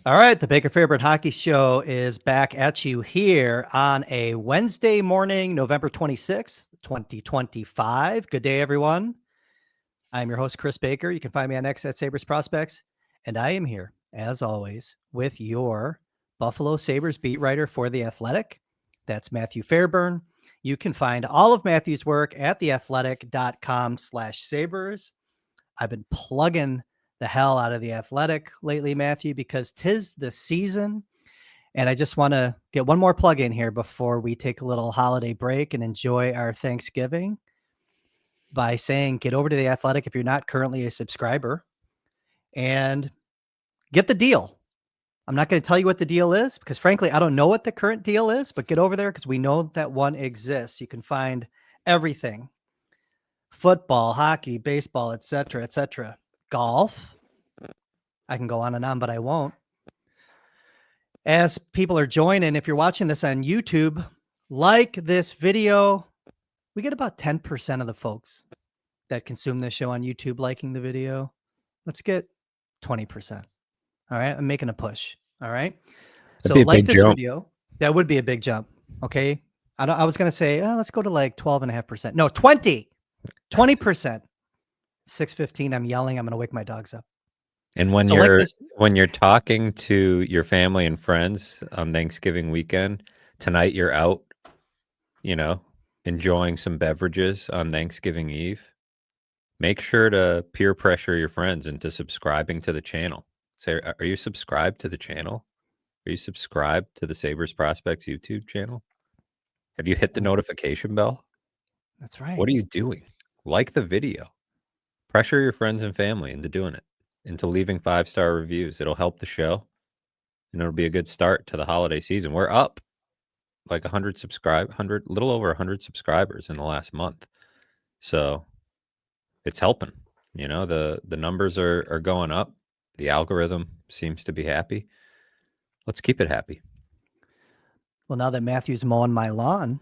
All right, the Baker Fairburn Hockey Show is back at you here on a Wednesday morning, November 26th, 2025. Good day, everyone. I'm your host, Kris Baker. You can find me on X at Sabres Prospects, and I am here, as always, with your Buffalo Sabres beat writer for The Athletic. That's Matthew Fairburn. You can find all of Matthew's work at theathletic.com/Sabres. I've been plugging the hell out of The Athletic lately, Matthew, because 'tis the season. And I just want to get one more plug in here before we take a little holiday break and enjoy our Thanksgiving by saying get over to The Athletic if you're not currently a subscriber and get the deal. I'm not going to tell you what the deal is because, frankly, I don't know what the current deal is, but get over there because we know that one exists. You can find everything: football, hockey, baseball, etc., golf. I can go on and on, but I won't. As people are joining, if you're watching this on YouTube, like this video. We get about 10% of the folks that consume this show on YouTube liking the video. Let's get 20%. All right. I'm making a push. All right. That'd So be a like big this jump. video. That would be a big jump. Okay. I was going to say, let's go to like 12.5%. No, 20%. 6:15. I'm yelling. I'm going to wake my dogs up. And when So like this, you're talking to your family and friends on Thanksgiving weekend, tonight you're out, enjoying some beverages on Thanksgiving Eve. Make sure to peer pressure your friends into subscribing to the channel. Say, are you subscribed to the channel? Are you subscribed to the Sabres Prospects YouTube channel? Have you hit the notification bell? That's right. What are you doing? Like the video. Pressure your friends and family into doing it, into leaving 5-star reviews. It'll help the show, and it'll be a good start to the holiday season. We're up like 100, little over 100 subscribers in the last month. So it's helping. The numbers are going up. The algorithm seems to be happy. Let's keep it happy. Well, now that Matthew's mowing my lawn,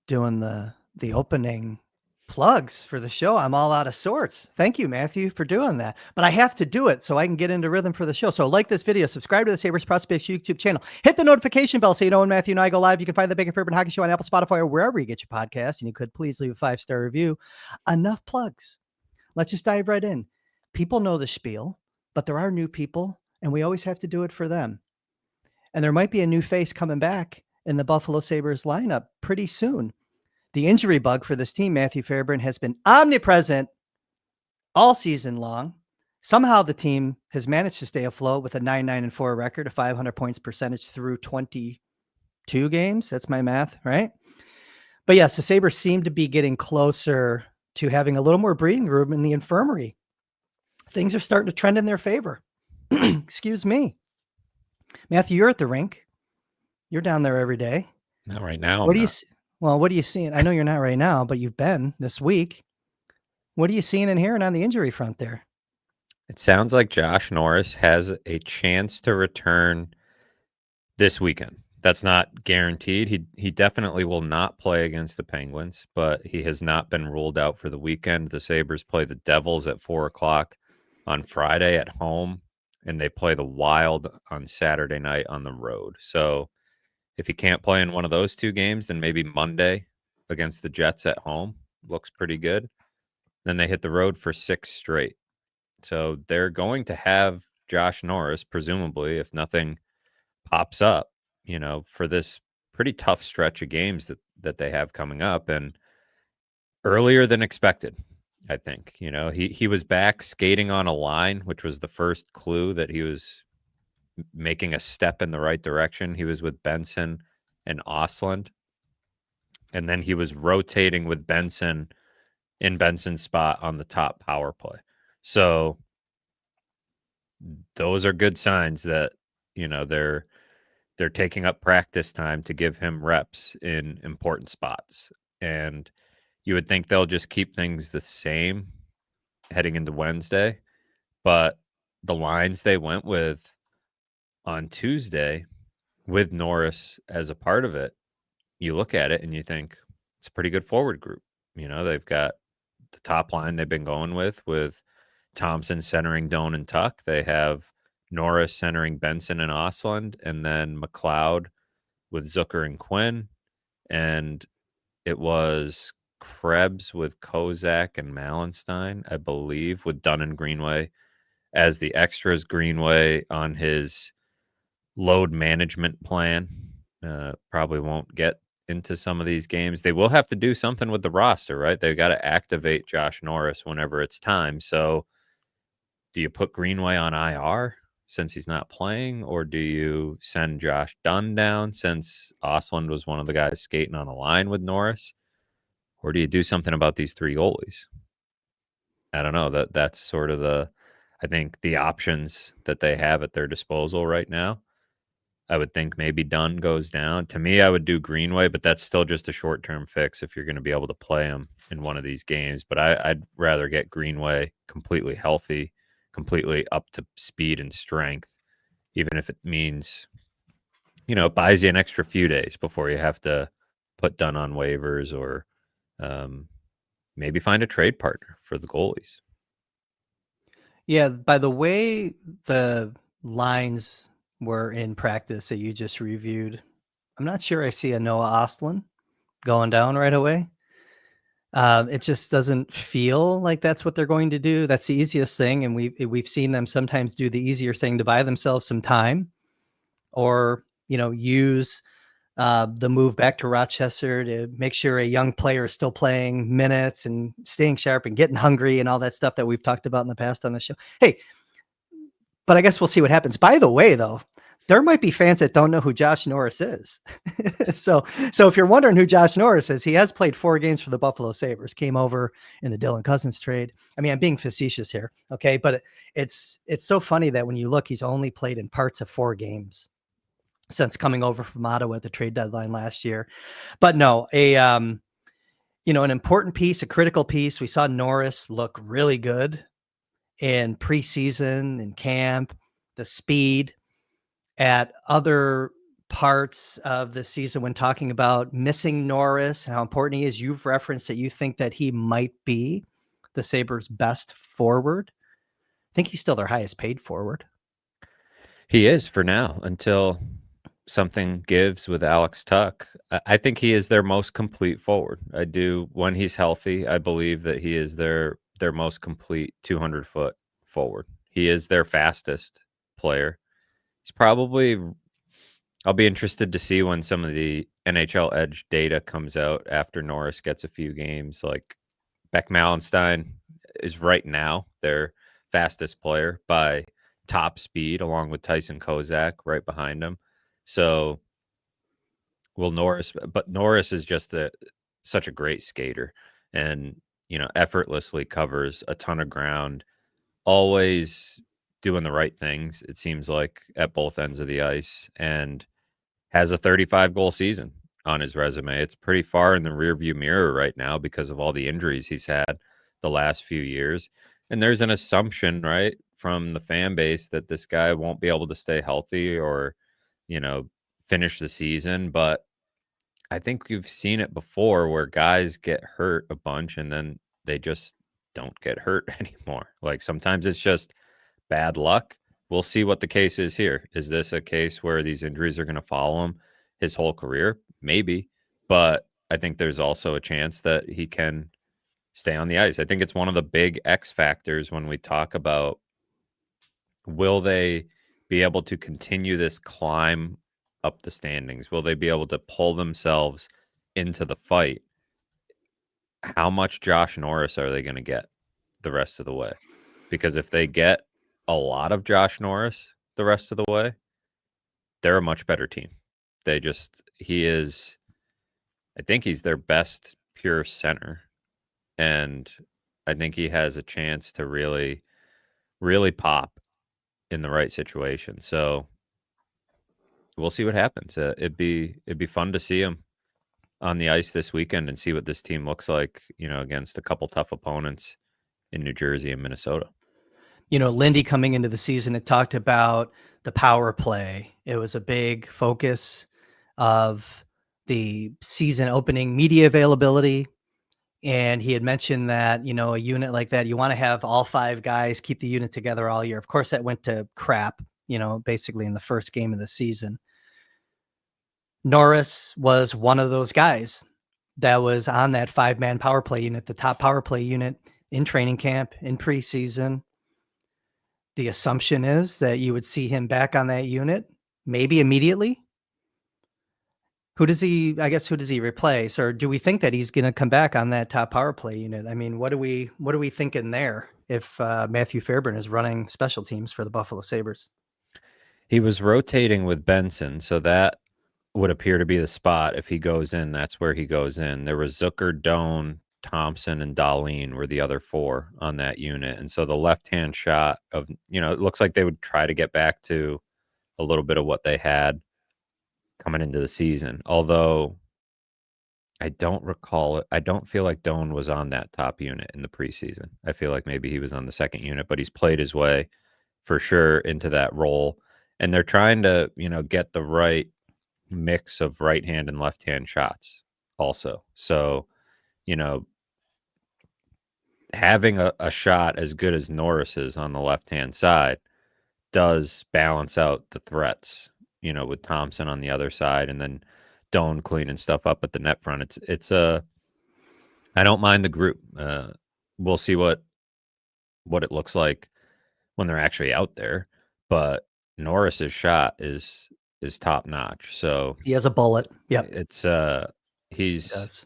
doing the opening plugs for the show, I'm all out of sorts. Thank you, Matthew, for doing that. But I have to do it so I can get into rhythm for the show. So like this video, subscribe to the Sabres Prospects YouTube channel, hit the notification bell so you know when Matthew and I go live. You can find the Baker Fairburn Hockey Show on Apple, Spotify, or wherever you get your podcasts. And you could please leave a 5-star review. Enough plugs. Let's just dive right in. People know the spiel, but there are new people, and we always have to do it for them. And there might be a new face coming back in the Buffalo Sabres lineup pretty soon. The injury bug for this team, Matthew Fairburn, has been omnipresent all season long. Somehow the team has managed to stay afloat with a 9-9-4 record, a 500 points percentage through 22 games. That's my math, right? But yes, the Sabres seem to be getting closer to having a little more breathing room in the infirmary. Things are starting to trend in their favor. Excuse me. Matthew, you're at the rink. You're down there every day. Not right now. What are you seeing? I know you're not right now, but you've been this week. What are you seeing and hearing on the injury front there? It sounds like Josh Norris has a chance to return this weekend. That's not guaranteed. He definitely will not play against the Penguins, but he has not been ruled out for the weekend. The Sabres play the Devils at 4:00 on Friday at home, and they play the Wild on Saturday night on the road. So if he can't play in one of those two games, then maybe Monday against the Jets at home looks pretty good. Then they hit the road for 6 straight. So they're going to have Josh Norris, presumably, if nothing pops up, for this pretty tough stretch of games that they have coming up, and earlier than expected, I think. He was back skating on a line, which was the first clue that he was making a step in the right direction. He was with Benson and Ostlund, and then he was rotating with Benson in Benson's spot on the top power play. So those are good signs that, they're taking up practice time to give him reps in important spots. And you would think they'll just keep things the same heading into Wednesday. But the lines they went with on Tuesday with Norris as a part of it, you look at it and you think it's a pretty good forward group. They've got the top line they've been going with Thompson centering Doan and Tuck. They have Norris centering Benson and Osland, and then McLeod with Zucker and Quinn, and it was Krebs with Kozak and Malenstein, I believe, with Dunn and Greenway as the extras. Greenway on his load management plan probably won't get into some of these games. They will have to do something with the roster, right? They've got to activate Josh Norris whenever it's time. So do you put Greenway on IR since he's not playing, or do you send Josh Dunn down since Osland was one of the guys skating on a line with Norris? Or do you do something about these three goalies? I don't know. That's sort of I think the options that they have at their disposal right now. I would think maybe Dunn goes down. To me, I would do Greenway, but that's still just a short-term fix if you're going to be able to play him in one of these games. But I'd rather get Greenway completely healthy, completely up to speed and strength, even if it means, it buys you an extra few days before you have to put Dunn on waivers, or maybe find a trade partner for the goalies. Yeah, by the way the lines were in practice that you just reviewed, I'm not sure I see a Noah Ostlund going down right away. It just doesn't feel like that's what they're going to do. That's the easiest thing, and we've seen them sometimes do the easier thing to buy themselves some time, or use the move back to Rochester to make sure a young player is still playing minutes and staying sharp and getting hungry and all that stuff that we've talked about in the past on the show. Hey, but I guess we'll see what happens. By the way, though, there might be fans that don't know who Josh Norris is. so if you're wondering who Josh Norris is, he has played 4 games for the Buffalo Sabres, came over in the Dylan Cousins trade. I mean, I'm being facetious here. Okay. But it's so funny that when you look, he's only played in parts of 4 games since coming over from Ottawa at the trade deadline last year. But no, an important piece, a critical piece. We saw Norris look really good in preseason and camp, the speed at other parts of the season when talking about missing Norris and how important he is. You've referenced that you think that he might be the Sabres' best forward. I think he's still their highest paid forward. He is for now until something gives with Alex Tuck. I think he is their most complete forward. I do. When he's healthy, I believe that he is their most complete 200-foot forward. He is their fastest player. He's probably, I'll be interested to see when some of the NHL Edge data comes out after Norris gets a few games. Like Beck Malenstein is right now their fastest player by top speed, along with Tyson Kozak right behind him. So will Norris, but Norris is just such a great skater, and effortlessly covers a ton of ground, always doing the right things, it seems like, at both ends of the ice, and has a 35 goal season on his resume. It's pretty far in the rearview mirror right now because of all the injuries he's had the last few years. And there's an assumption, right, from the fan base that this guy won't be able to stay healthy or, finish the season. But I think you've seen it before where guys get hurt a bunch and then they just don't get hurt anymore. Like sometimes it's just bad luck. We'll see what the case is here. Is this a case where these injuries are going to follow him his whole career? Maybe. But I think there's also a chance that he can stay on the ice. I think it's one of the big X factors when we talk about, will they be able to continue this climb up the standings? Will they be able to pull themselves into the fight? How much Josh Norris are they going to get the rest of the way? Because if they get a lot of Josh Norris the rest of the way, they're a much better team. I think he's their best pure center. And I think he has a chance to really, really pop in the right situation. So we'll see what happens. It'd be fun to see him on the ice this weekend and see what this team looks like, against a couple tough opponents in New Jersey and Minnesota. Lindy coming into the season had talked about the power play. It was a big focus of the season opening media availability. And he had mentioned that, a unit like that, you want to have all 5 guys keep the unit together all year. Of course, that went to crap basically in the first game of the season. Norris was one of those guys that was on that 5-man power play unit, the top power play unit in training camp, in preseason. The assumption is that you would see him back on that unit, maybe immediately. Who does he replace? Or do we think that he's gonna come back on that top power play unit? I mean, what are we thinking there if Matthew Fairburn is running special teams for the Buffalo Sabres? He was rotating with Benson, so that would appear to be the spot. If he goes in, that's where he goes in. There was Zucker, Doan, Thompson, and Dahlin were the other 4 on that unit. And so the left-hand shot of, it looks like they would try to get back to a little bit of what they had coming into the season. Although I don't recall it. I don't feel like Doan was on that top unit in the preseason. I feel like maybe he was on the second unit, but he's played his way for sure into that role. And they're trying to, get the right mix of right hand and left hand shots also. So, having a shot as good as Norris is on the left hand side does balance out the threats, with Thompson on the other side and then Doan cleaning stuff up at the net front. I don't mind the group. We'll see what it looks like when they're actually out there, but Norris's shot is top notch. So He has a bullet. Yep, it's he does.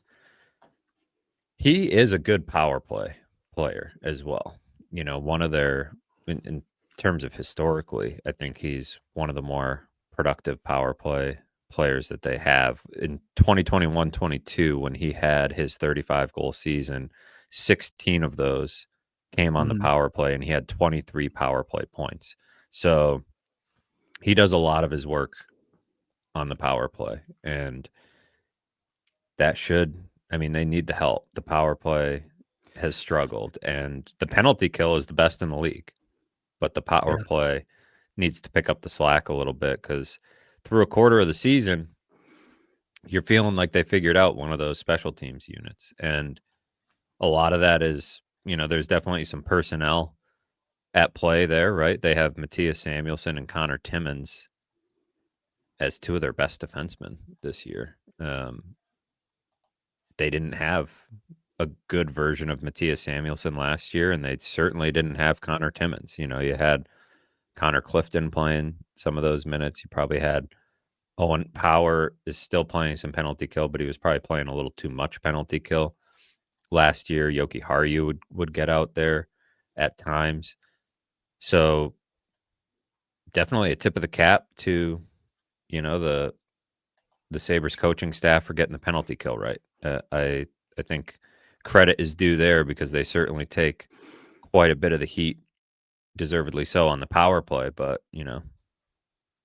he is a good power play player as well. One of their in terms of historically, I think he's one of the more productive power play players that they have. In 2021-22, when he had his 35 goal season, 16 of those came on the Mhm. power play, and he had 23 power play points. So he does a lot of his work on the power play, and that they need the help. The power play has struggled, and the penalty kill is the best in the league, but the power Yeah. play needs to pick up the slack a little bit because through a quarter of the season, you're feeling like they figured out one of those special teams units. And a lot of that is, there's definitely some personnel at play there, right? They have Matthias Samuelsson and Connor Timmins as 2 of their best defensemen this year. They didn't have a good version of Matthias Samuelsson last year, and they certainly didn't have Connor Timmins. You had Connor Clifton playing some of those minutes. You probably had Owen Power is still playing some penalty kill, but he was probably playing a little too much penalty kill last year. Yoki Haru would get out there at times. So definitely a tip of the cap to, the Sabres coaching staff for getting the penalty kill right. I think credit is due there because they certainly take quite a bit of the heat, deservedly so, on the power play. But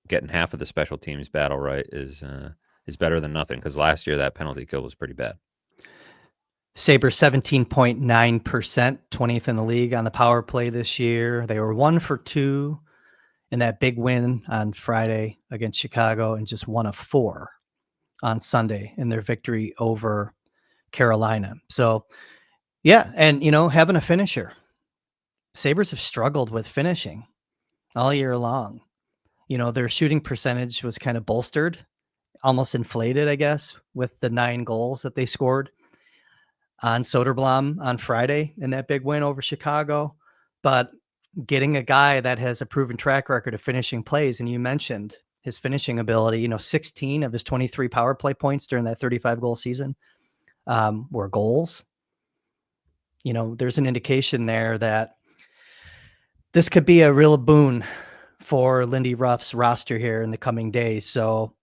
getting half of the special teams battle right is better than nothing because last year that penalty kill was pretty bad. Sabres 17.9%, 20th in the league on the power play this year. They were 1 for 2 in that big win on Friday against Chicago and just 1 of 4 on Sunday in their victory over Carolina. So, yeah, and, having a finisher. Sabres have struggled with finishing all year long. Their shooting percentage was kind of bolstered, almost inflated, I guess, with the 9 goals that they scored on Soderblom on Friday in that big win over Chicago. But getting a guy that has a proven track record of finishing plays, and you mentioned his finishing ability, 16 of his 23 power play points during that 35 goal season were goals. There's an indication there that this could be a real boon for Lindy Ruff's roster here in the coming days. So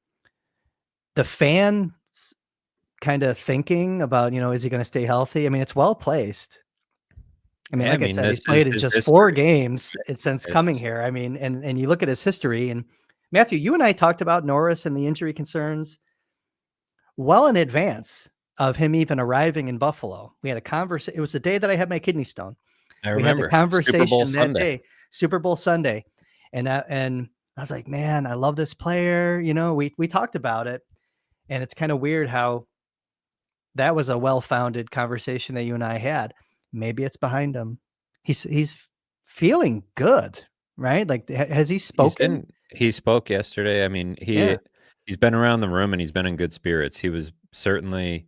the fans kind of thinking about, is he going to stay healthy? I mean, it's well placed. I mean, Yeah, like I said, this he's is played in his just 4 history. games since coming It's here. I mean, and you look at his history, and Matthew, you and I talked about Norris and the injury concerns well in advance of him even arriving in Buffalo. We had a conversation. It was the day that I had my kidney stone. I We had the remember Super Bowl conversation that Sunday. day, Super Bowl Sunday. And I was like, man, I love this player. We talked about it, and it's kind of weird how that was a well-founded conversation that you and I had. Maybe it's behind him. He's feeling good. right? Like, has he He's spoken? in he spoke yesterday. I mean, Yeah. he's been around the room and he's been in good spirits. He was certainly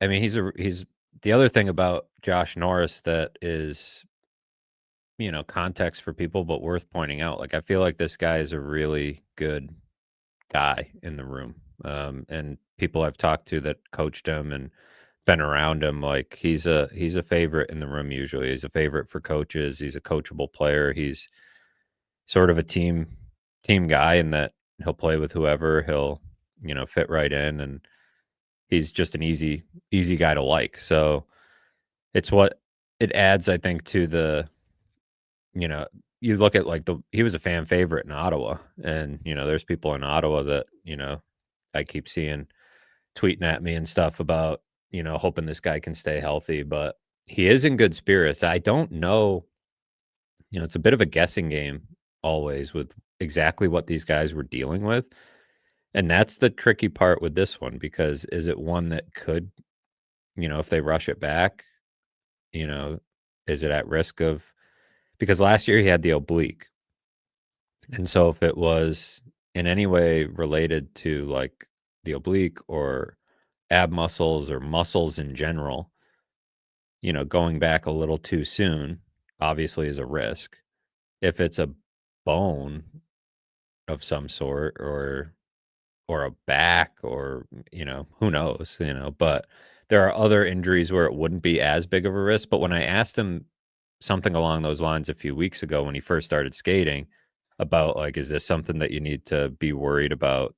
I mean, he's the other thing about Josh Norris that is, context for people, but worth pointing out. Like, I feel like this guy is a really good guy in the room. And people I've talked to that coached him and been around him, like he's a favorite in the room usually. He's a favorite for coaches. He's a coachable player. He's sort of a team guy in that he'll play with whoever, he'll, fit right in, and he's just an easy guy to like. So it's what it adds, I think, to the, you know, you look at like he was a fan favorite in Ottawa, and there's people in Ottawa that, I keep seeing tweeting at me and stuff about, hoping this guy can stay healthy, but he is in good spirits. I don't know, it's a bit of a guessing game always with exactly what these guys were dealing with. And that's the tricky part with this one, because is it one that could, if they rush it back, you know, is it at risk of, because last year he had the oblique. And so if it was in any way related to like the oblique or ab muscles or muscles in general, going back a little too soon obviously is a risk. If it's a bone of some sort or a back or, who knows, but there are other injuries where it wouldn't be as big of a risk. But when I asked him something along those lines a few weeks ago when he first started skating about like, is this something that you need to be worried about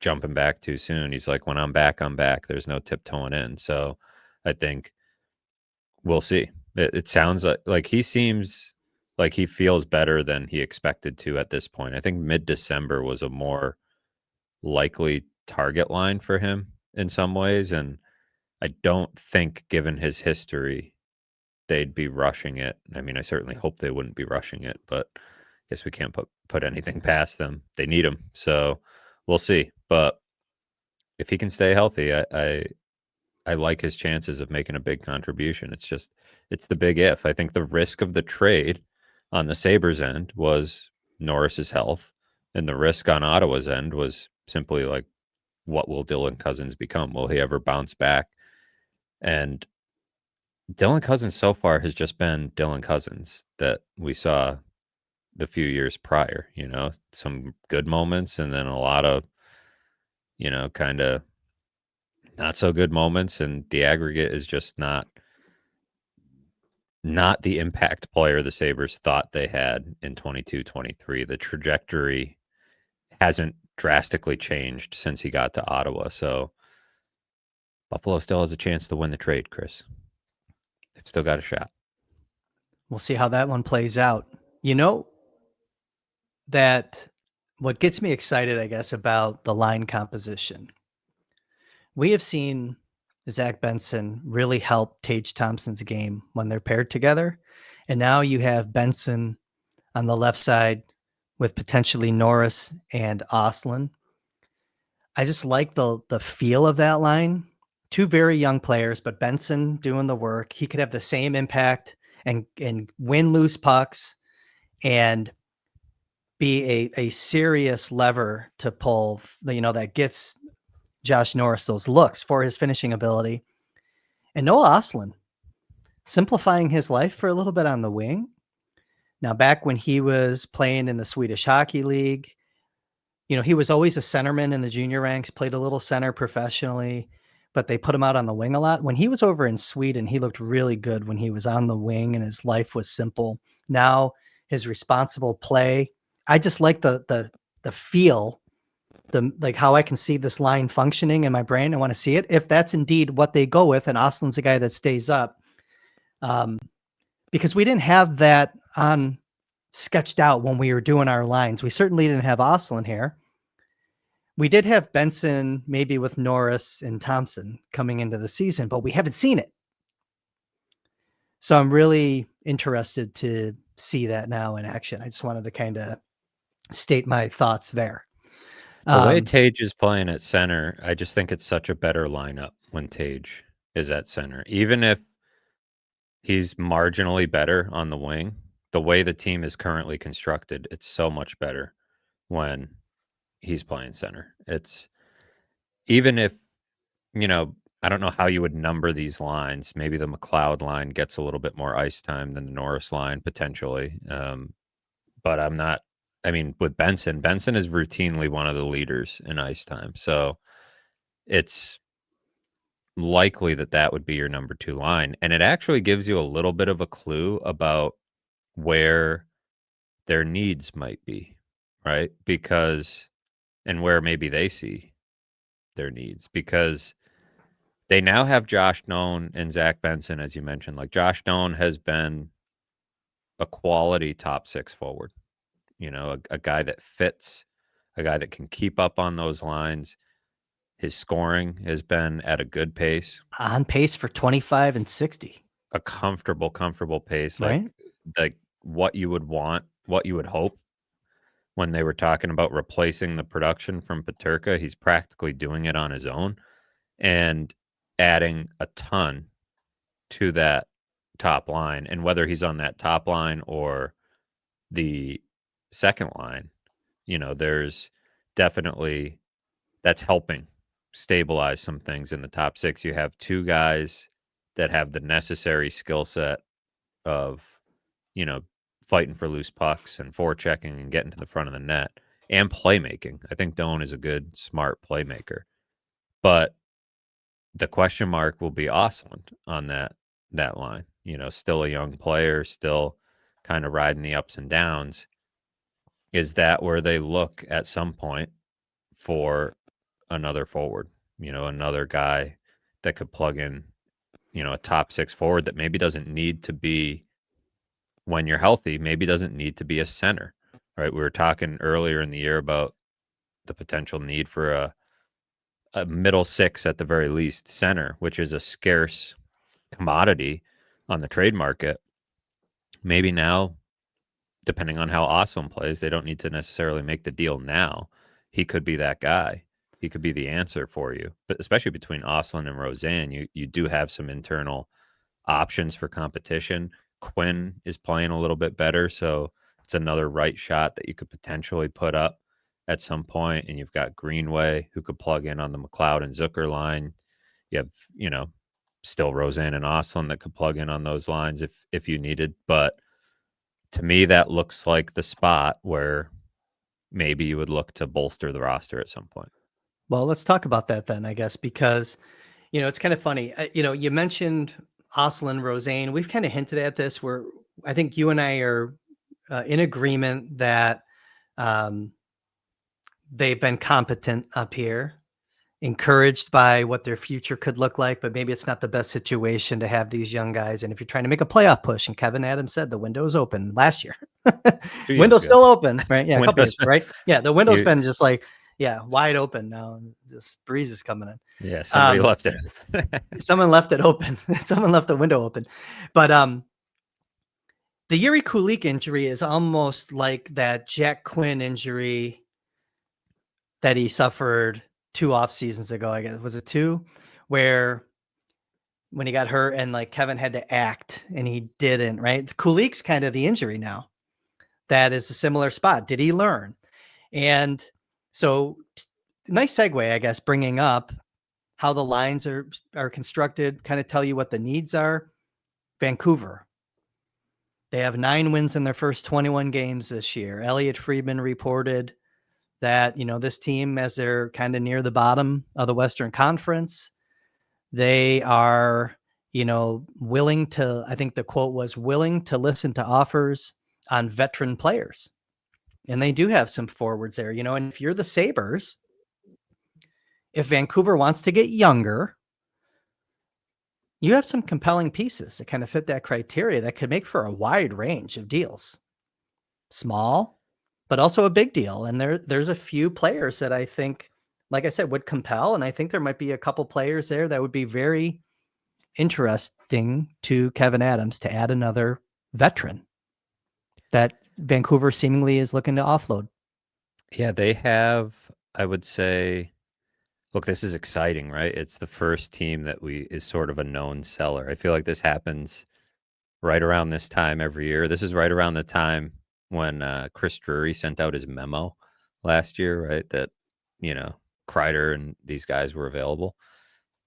jumping back too soon? He's like, when I'm back, I'm back. There's no tiptoeing in. So I think we'll see. It sounds like he seems like he feels better than he expected to at this point. I think mid-December was a more likely target line for him in some ways, and I don't think, given his history, they'd be rushing it. I mean, I certainly hope they wouldn't be rushing it, but I guess we can't put anything past them. They need him, so we'll see. But if he can stay healthy, I like his chances of making a big contribution. It's the big if. I think the risk of the trade on the Sabres end was Norris's health, and the risk on Ottawa's end was simply like, what will Dylan Cousins become? Will he ever bounce back? And Dylan Cousins so far has just been Dylan Cousins that we saw the few years prior, some good moments and then a lot of, kind of not so good moments, and the aggregate is just not the impact player the Sabres thought they had in 22-23. The trajectory hasn't drastically changed since he got to Ottawa. So Buffalo still has a chance to win the trade, Kris. They've still got a shot. We'll see how that one plays out. You know, that what gets me excited, I guess, about the line composition. We have seen Zach Benson really help Tage Thompson's game when they're paired together. And now you have Benson on the left side with potentially Norris and Oslin. I just like the feel of that line. Two very young players, but Benson doing the work. He could have the same impact and win loose pucks and be a serious lever to pull, that gets Josh Norris those looks for his finishing ability. And Noah Oslin simplifying his life for a little bit on the wing. Now, back when he was playing in the Swedish Hockey League, he was always a centerman in the junior ranks, played a little center professionally, but they put him out on the wing a lot. When he was over in Sweden, he looked really good when he was on the wing and his life was simple. Now, his responsible play, I just like the feel, like how I can see this line functioning in my brain. I want to see it. If that's indeed what they go with, and Oslin's a guy that stays up, because we didn't have that on sketched out when we were doing our lines. We certainly didn't have Oslin here. We did have Benson, maybe with Norris and Thompson coming into the season, but we haven't seen it. So I'm really interested to see that now in action. I just wanted to kind of state my thoughts there. The way Tage is playing at center, I just think it's such a better lineup when Tage is at center. Even if he's marginally better on the wing, the way the team is currently constructed, it's so much better when he's playing center. It's even if, you know, I don't know how you would number these lines. Maybe the McLeod line gets a little bit more ice time than the Norris line potentially. But I'm not. I mean, with Benson is routinely one of the leaders in ice time, so it's likely that that would be your number two line, and it actually gives you a little bit of a clue about where their needs might be, right? Because and where maybe they see their needs because they now have Josh Doan and Zach Benson, as you mentioned. Like Josh Doan has been a quality top six forward, a guy that fits, a guy that can keep up on those lines. His scoring has been at a good pace, On pace for 25 and 60, a comfortable pace, right? like what you would want, what you would hope when they were talking about replacing the production from Peterka. He's practically doing it on his own and adding a ton to that top line. And whether he's on that top line or the second line, there's definitely that's helping stabilize some things in the top six. You have two guys that have the necessary skill set of, you know, fighting for loose pucks and forechecking and getting to the front of the net and playmaking. I think Doan is a good, smart playmaker. But the question mark will be Osland on that line. Still a young player, still kind of riding the ups and downs. Is that where they look at some point for another forward? Another guy that could plug in, a top six forward that maybe doesn't need to be when you're healthy, maybe doesn't need to be a center, right? We were talking earlier in the year about the potential need for a middle six at the very least center, which is a scarce commodity on the trade market. Maybe now, depending on how Awesome plays, they don't need to necessarily make the deal now. He could be that guy. He could be the answer for you. But especially between Osland and Roseanne, you do have some internal options for competition. Quinn is playing a little bit better, so it's another right shot that you could potentially put up at some point. And you've got Greenway who could plug in on the McLeod and Zucker line. You have, still Roseanne and Osland that could plug in on those lines if you needed. But to me, that looks like the spot where maybe you would look to bolster the roster at some point. Well, let's talk about that then, I guess, because, it's kind of funny. You mentioned Oslin, Roseanne. We've kind of hinted at this where I think you and I are in agreement that um, they've been competent up here, encouraged by what their future could look like, but maybe it's not the best situation to have these young guys. And if you're trying to make a playoff push, and Kevin Adams said the window's open last year, 2 years window's ago. still open, right? Yeah, a couple Windows years, right? Yeah, the window's you been just like, yeah, wide open now. This breeze is coming in. yeah, somebody left it. Someone left it open. Someone left the window open. But the Yuri Kulik injury is almost like that Jack Quinn injury that he suffered 2 off seasons ago, I guess. Was it 2? Where when he got hurt and like Kevin had to act and he didn't, right? Kulik's kind of the injury now. That is a similar spot. Did he learn? And so nice segue, I guess, bringing up how the lines are constructed, kind of tell you what the needs are. Vancouver. They have 9 wins in their first 21 games this year. Elliot Friedman reported that, this team, as they're kind of near the bottom of the Western Conference, they are, willing to, I think the quote was willing to listen to offers on veteran players. And they do have some forwards there, and if you're the Sabres, if Vancouver wants to get younger, you have some compelling pieces that kind of fit that criteria that could make for a wide range of deals. Small, but also a big deal. And there's a few players that I think, like I said, would compel. And I think there might be a couple players there that would be very interesting to Kevin Adams to add another veteran that Vancouver seemingly is looking to offload. Yeah, they have, I would say, look, this is exciting, right? It's the first team that is sort of a known seller. I feel like this happens right around this time every year. This is right around the time when Chris Drury sent out his memo last year, right? That, you know, Kreider and these guys were available.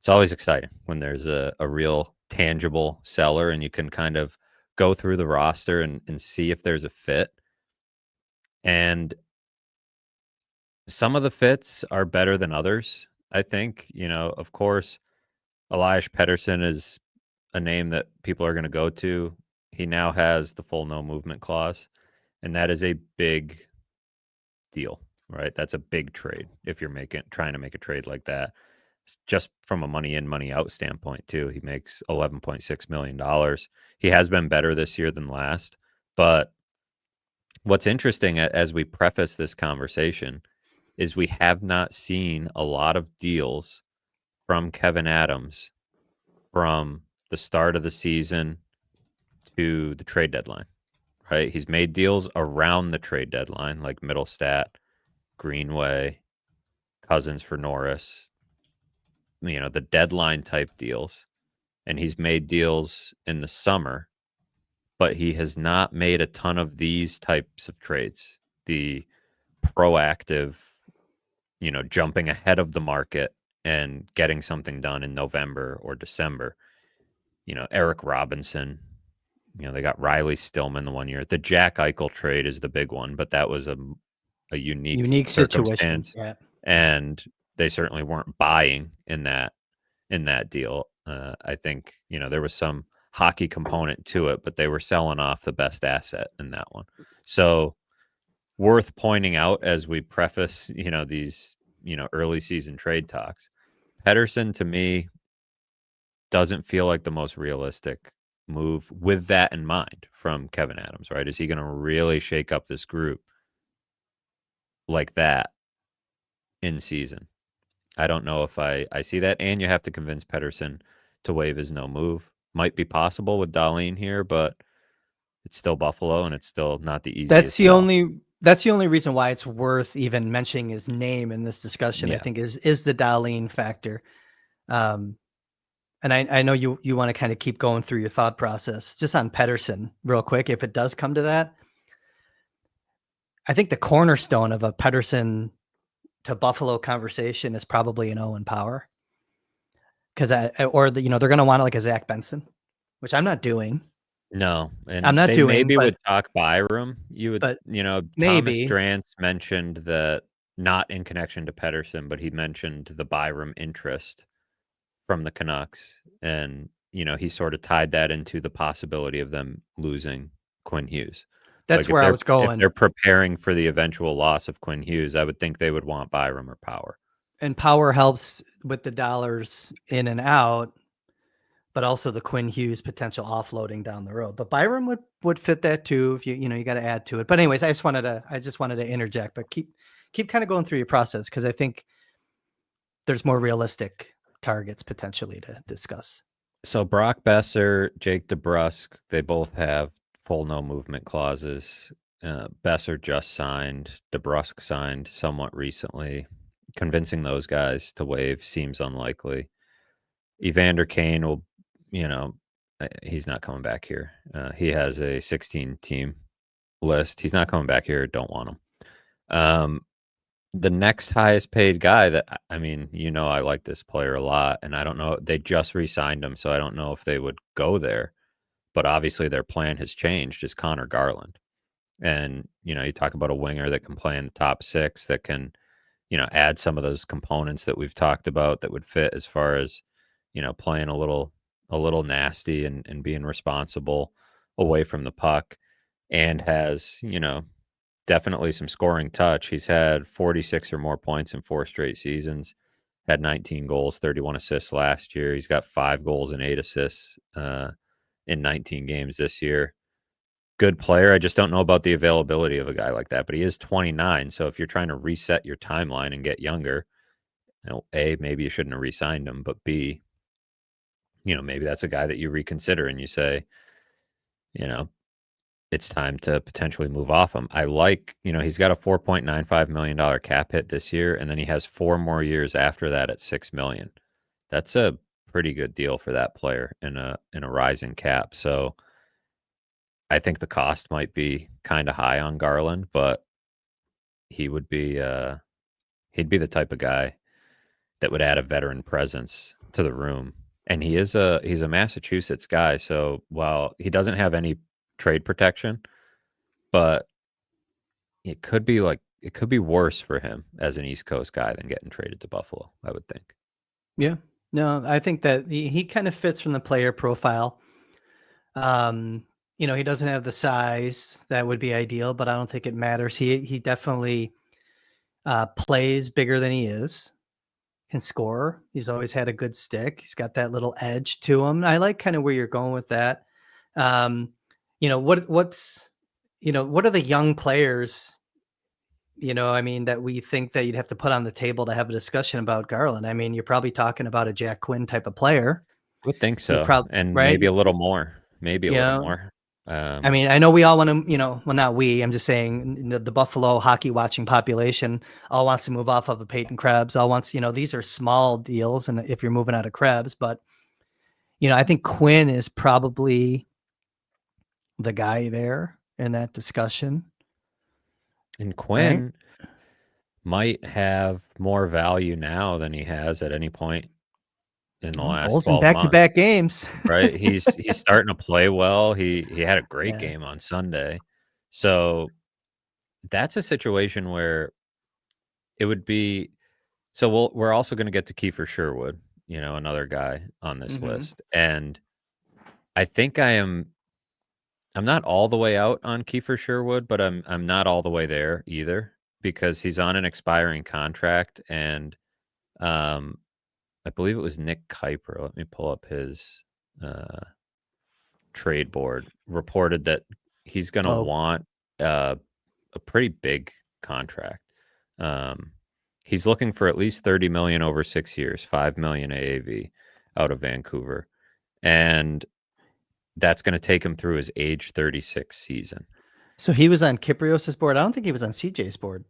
It's always exciting when there's a real tangible seller and you can kind of go through the roster and see if there's a fit. And some of the fits are better than others, I think. You know, of course, Elias Pettersson is a name that people are going to go to. He now has the full no movement clause, and that is a big deal, right? That's a big trade if you're trying to make a trade like that. Just from a money in, money out standpoint, too. He makes $11.6 million. He has been better this year than last. But what's interesting as we preface this conversation is we have not seen a lot of deals from Kevin Adams from the start of the season to the trade deadline, right? He's made deals around the trade deadline, like Middlestat, Greenway, Cousins for Norris, you know, the deadline type deals. And he's made deals in the summer, but he has not made a ton of these types of trades. The proactive, you know, jumping ahead of the market and getting something done in November or December. You know, Eric Robinson, you know, they got Riley Stillman the one year. The Jack Eichel trade is the big one, but that was a unique Unique situation. circumstance, Yeah. and they certainly weren't buying in that deal. I think, you know, there was some hockey component to it, but they were selling off the best asset in that one. So worth pointing out as we preface, you know, these, you know, early season trade talks. Pedersen to me doesn't feel like the most realistic move with that in mind from Kevin Adams, right? Is he going to really shake up this group like that in season? I don't know if I see that. And you have to convince Pedersen to waive his no move. Might be possible with Darlene here, but it's still Buffalo and it's still not the That's easiest the sell. only that's the only reason why it's worth even mentioning his name in this discussion, I Yeah. think, is the Darlene factor. Um, and I know you want to kind of keep going through your thought process just on Pedersen real quick. If it does come to that, I think the cornerstone of a Pedersen to Buffalo conversation is probably an Owen Power because you know, they're going to want like a Zach Benson, which I'm not doing. No, I'm and not they doing, maybe would talk Byram. but You know, Thomas maybe Drance mentioned that not in connection to Pedersen, but he mentioned the Byram interest from the Canucks. And, you know, he sort of tied that into the possibility of them losing Quinn Hughes. that's Like where I was if going. they're preparing for the eventual loss of Quinn Hughes, I would think they would want Byram or Power. And Power helps with the dollars in and out, but also the Quinn Hughes potential offloading down the road. But Byram would fit that too if you know you got to add to it. But anyways, I just wanted to interject, but keep kind of going through your process because I think there's more realistic targets potentially to discuss. So Brock Besser, Jake DeBrusk, they both have full no movement clauses. Besser just signed. DeBrusk signed somewhat recently. Convincing those guys to waive seems unlikely. Evander Kane will, you know, he's not coming back here. He has a 16 team list. He's not coming back here. Don't want him. Um, the next highest paid guy that I mean, you know, I like this player a lot, and I don't know. They just re-signed him, so I don't know if they would go there. But obviously, their plan has changed. Is Connor Garland, and you know, you talk about a winger that can play in the top six, that can, you know, add some of those components that we've talked about that would fit as far as, you know, playing a little nasty and being responsible away from the puck, and has, you know, definitely some scoring touch. He's had 46 or more points in 4 straight seasons, had 19 goals, 31 assists last year. He's got 5 goals and 8 assists in 19 games this year. Good player. I just don't know about the availability of a guy like that, but he is 29. So if you're trying to reset your timeline and get younger, you know, A, maybe you shouldn't have re-signed him, but B, you know, maybe that's a guy that you reconsider and you say, you know, it's time to potentially move off him. I like, you know, he's got a $4.95 million cap hit this year, and then he has 4 more years after that at $6 million. That's a pretty good deal for that player in a rising cap. So I think the cost might be kind of high on Garland, but he would be he'd be the type of guy that would add a veteran presence to the room. And he's a Massachusetts guy, so while he doesn't have any trade protection, but it could be worse for him as an East Coast guy than getting traded to Buffalo, I would think. Yeah. No, I think that he kind of fits from the player profile. Um, he doesn't have the size that would be ideal, but I don't think it matters. He definitely plays bigger than he is, can score. He's always had a good stick. He's got that little edge to him. I like kind of where you're going with that. Um, what are the young players, I mean, that we think that you'd have to put on the table to have a discussion about Garland? I mean, you're probably talking about a Jack Quinn type of player. I would think You're so, probably and right. maybe a little more, maybe a You little know, more. I mean, I know we all want to, well, not we, I'm just saying the Buffalo hockey watching population all wants to move off of a Peyton Krebs, all wants, these are small deals. And if you're moving out of Krebs, but, I think Quinn is probably the guy there in that discussion, And right? Quinn might have more value now than he has at any point in the Well, last goals in 12 months, back-to-back games. right? He's starting to play well. He had a great Yeah. game on Sunday. So that's a situation where it would be so we're also going to get to Kiefer Sherwood, another guy on this Hmm. list. And I think I'm not all the way out on Kiefer Sherwood, but I'm not all the way there either because he's on an expiring contract and um I believe it was Nick Kuiper. Let me pull up his uh trade board. Reported that he's going to Oh, want a pretty big contract. Um he's looking for at least 30 million over 6 years, 5 million AAV out of Vancouver. And that's going to take him through his age 36 season. so he was on Kiprios's board. I don't think he was on CJ's board.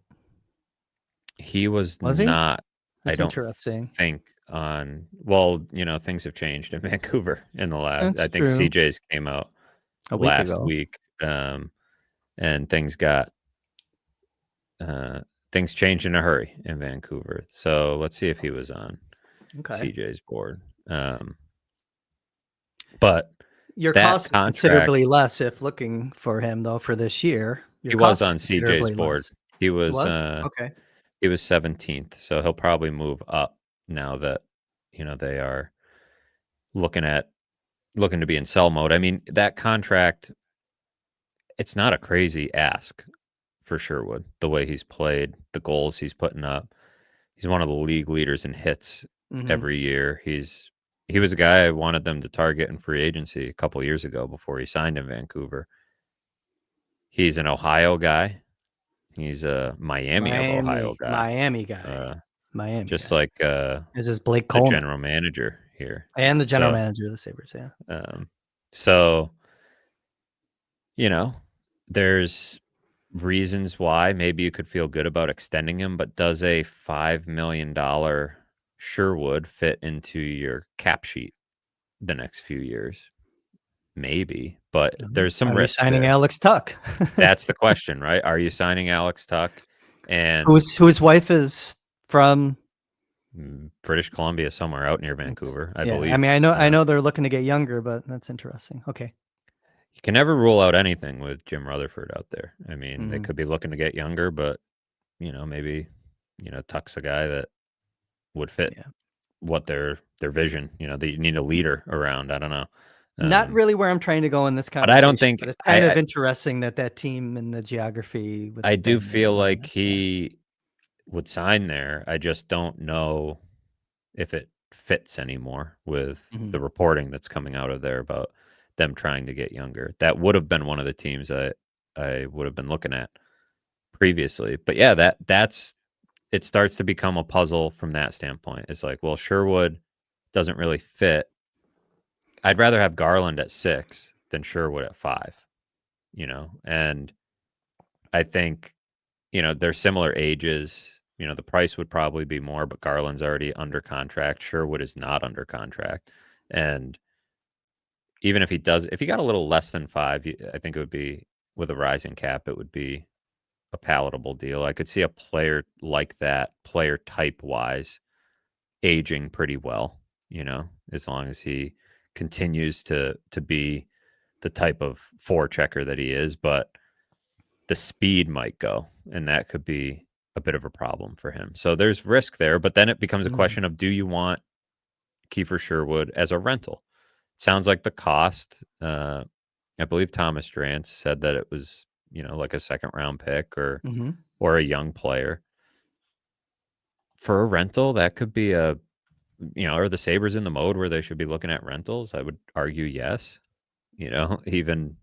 He was Was he? not, I That's don't interesting. think on, well, things have changed in Vancouver in the last, I That's think true. CJ's came out A week last ago. week, and uh, things changed in a hurry in Vancouver. So let's see if he was on Okay. CJ's board. But Your that cost is contract, considerably less if looking for him, though, for this year. Your he was cost is on CJ's considerably board. less. He It was, was? uh, Okay. he was 17th. So he'll probably move up now that, they are looking at looking to be in sell mode. I mean, that contract, it's not a crazy ask for Sherwood, the way he's played, the goals he's putting up. He's one of the league leaders in hits Mhm. every year. He was a guy I wanted them to target in free agency a couple years ago before he signed in Vancouver. He's an Ohio guy. He's a Miami of Ohio guy. Miami guy. Uh, Miami just guy. like This is Blake the Coleman general manager here. and the general So, manager of the Sabres, yeah. um, so you know, there's reasons why maybe you could feel good about extending him, but does a $5 million Sherwood fit into your cap sheet the next few years? Maybe, but there's some Are you risk signing there. Alex Tuck? That's the question, right? Are you signing Alex Tuck and Whose wife is from British Columbia, somewhere out near it's Vancouver, I yeah, I believe. mean, I know they're looking to get younger, but that's interesting. Okay. You can never rule out anything with Jim Rutherford out there. I mean, they Mhm. could be looking to get younger, but maybe Tuck's a guy that would fit Yeah. what their vision. That you need a leader around. I don't know, Not really where I'm trying to go in this but I don't conversation, think but it's kind of interesting that team and the geography with I the do family and feel all like that. Yeah. he would sign there. I just don't know if it fits anymore with Mhm. the reporting that's coming out of there about them trying to get younger. That would have been one of the teams I would have been looking at previously. But yeah, that's it starts to become a puzzle from that standpoint. It's like, well, Sherwood doesn't really fit. I'd rather have Garland at 6 than Sherwood at 5, and I think, they're similar ages. The price would probably be more, but Garland's already under contract. Sherwood is not under contract. And, even if he got a little less than 5, I think it would be with a rising cap, it would be a palatable deal. I could see a player like that, player type-wise, aging pretty well, as long as he continues to be the type of forechecker that he is, but the speed might go, and that could be a bit of a problem for him. So there's risk there, but then it becomes a Mm, question of, do you want Kiefer Sherwood as a rental? Sounds like the cost, I believe Thomas Drance said that it was, like a second round pick mhm. or a young player. For a rental, that could be are the Sabres in the mode where they should be looking at rentals? I would argue yes. Even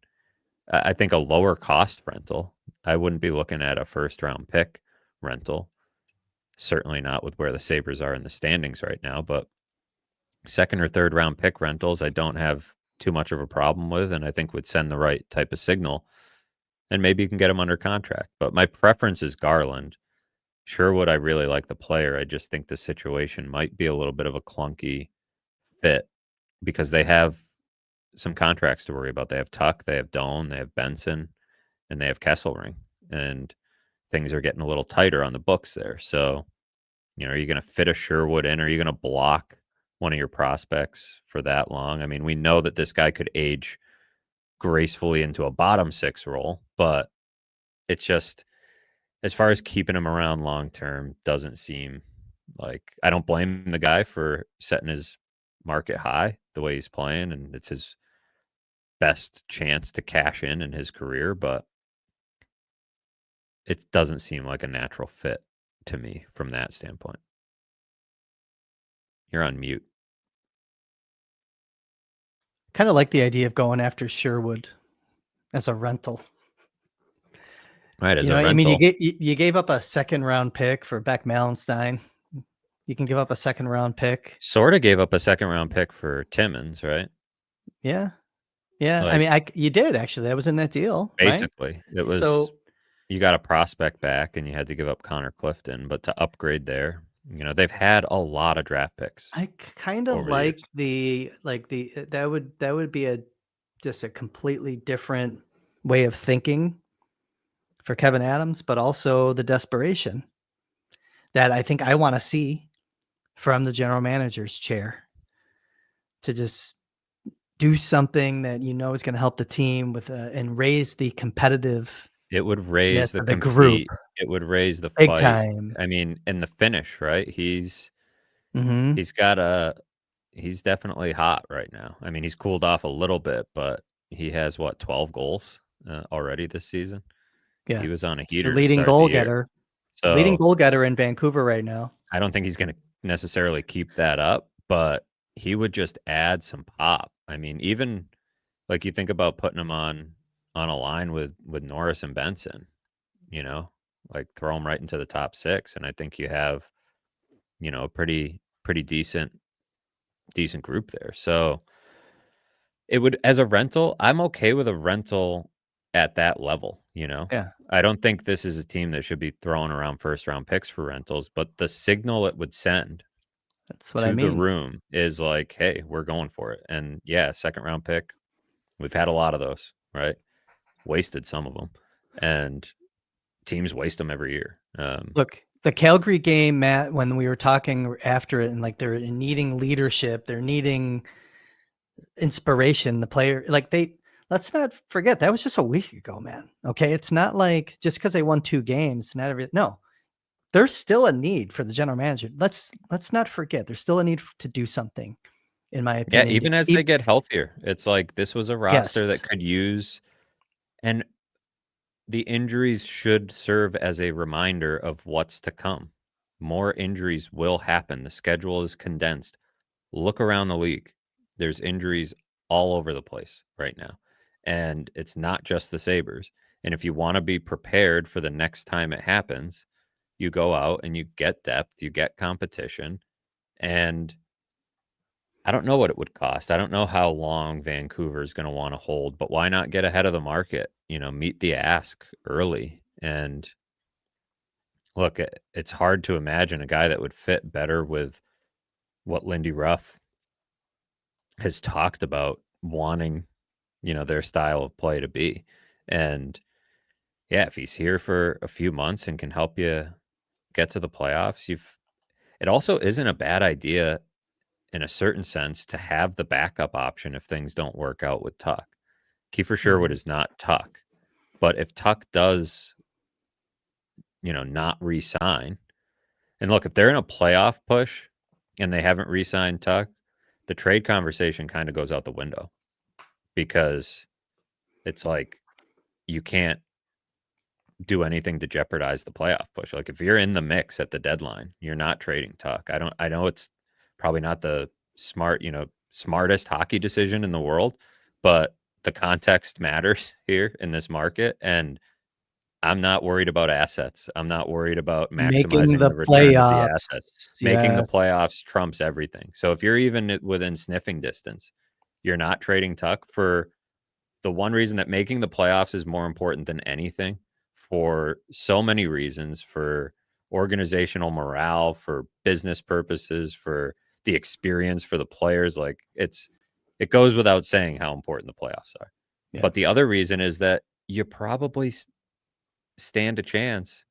I think a lower cost rental. I wouldn't be looking at a first round pick rental. Certainly not with where the Sabres are in the standings right now, but second or third round pick rentals, I don't have too much of a problem with, and I think would send the right type of signal. And maybe you can get him under contract. But my preference is Garland. Sherwood, I really like the player. I just think the situation might be a little bit of a clunky fit because they have some contracts to worry about. They have Tuck, they have Doan, they have Benson, and they have Kesselring. And things are getting a little tighter on the books there. So, are you going to fit a Sherwood in? Are you going to block one of your prospects for that long? I mean, we know that this guy could age gracefully into a bottom six role, but it's just, as far as keeping him around long term, doesn't seem like, I don't blame the guy for setting his market high the way he's playing, and it's his best chance to cash in his career, but it doesn't seem like a natural fit to me from that standpoint. You're on mute. Kinda like the idea of going after Sherwood as a rental. Right, as You know, a I mean, rental, you gave up a second round pick for Beck Malenstein. You can give up a second round pick. sort of gave up a second round pick for Timmins, right? Yeah, yeah. I Like, mean, you did actually. That was in that deal, right? basically, it was, So you got a prospect back and you had to give up Connor Clifton, but to upgrade there, they've had a lot of draft picks I kind of over the years. that would be a just a completely different way of thinking for Kevin Adams, but also the desperation that I think I want to see from the general manager's chair to just do something that you know is going to help the team with and raise the competitiveness It would raise the of the group compete. It would raise the big fight. time. I mean, and the finish, right? Mhm. He's got a he's definitely hot right now. I mean, he's cooled off a little bit, but he has what, 12 goals already this season. He Yeah. was on a He's your heater to start the year. leading So goal getter in Vancouver right now. I don't think he's going to necessarily keep that up, but he would just add some pop. I mean, even like you think about putting him on a line with Norris and Benson, you know, like throw him right into the top six, and I think you have a pretty decent group there. So it would, as a rental, I'm okay with a rental at that level. Yeah, I don't think this is a team that should be throwing around first round picks for rentals, but the signal it would send that's what I to the mean. room is like, hey, we're going for it. And yeah, second round pick, we've had a lot of those, right? Wasted some of them, and teams waste them every year. Look, the Calgary game, Matt, when we were talking after it and like they're needing leadership, they're needing inspiration, the player like they let's not forget that was just a week ago, man. Okay. It's not like just because they won 2 games, not every no, there's still a need for the general manager. Let's not forget there's still a need to do something, in my Yeah, opinion, to even as they keep get healthier, it's like this was a yes. roster that could use, and the injuries should serve as a reminder of what's to come. More injuries will happen. The schedule is condensed. Look around the league. There's injuries all over the place right now. And it's not just the Sabres. And if you want to be prepared for the next time it happens, you go out and you get depth, you get competition. And I don't know what it would cost. I don't know how long Vancouver is going to want to hold, but why not get ahead of the market? Meet the ask early. And look, it's hard to imagine a guy that would fit better with what Lindy Ruff has talked about wanting, their style of play to be. And yeah, if he's here for a few months and can help you get to the playoffs, it also isn't a bad idea in a certain sense to have the backup option if things don't work out with Tuck. Kiefer Sherwood Mhm. is not Tuck, but if Tuck does, not re-sign, and look, if they're in a playoff push and they haven't re-signed Tuck, the trade conversation kind of goes out the window because it's like you can't do anything to jeopardize the playoff push. Like if you're in the mix at the deadline, you're not trading Tuck. I know it's probably not the smartest hockey decision in the world, but the context matters here in this market. And I'm not worried about assets. I'm not worried about Making maximizing the the return of the assets. playoffs. Making the Yes. playoffs trumps everything. So if you're even within sniffing distance, you're not trading Tuck for the one reason that making the playoffs is more important than anything for so many reasons, for organizational morale, for business purposes, for the experience for the players. Like it goes without saying how important the playoffs are. Yeah. But the other reason is that you probably stand a chance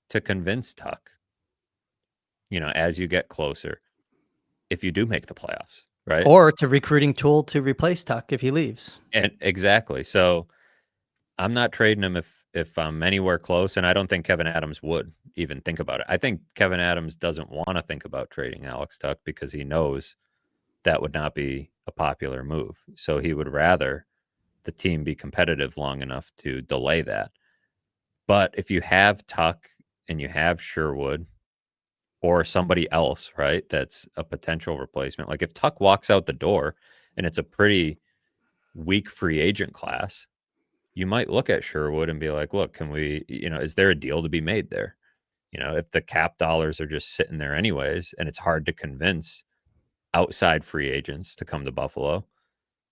to convince Tuck, as you get closer, if you do make the playoffs, right? Or it's a recruiting tool to replace Tuck if he leaves. And exactly. So I'm not trading him if I'm anywhere close, and I don't think Kevin Adams would even think about it. I think Kevin Adams doesn't want to think about trading Alex Tuck because he knows that would not be a popular move. So he would rather the team be competitive long enough to delay that. But if you have Tuck and you have Sherwood or somebody else, right, that's a potential replacement, like if Tuck walks out the door and it's a pretty weak free agent class, you might look at Sherwood and be like, look, can we, is there a deal to be made there? If the cap dollars are just sitting there anyways, and it's hard to convince outside free agents to come to Buffalo,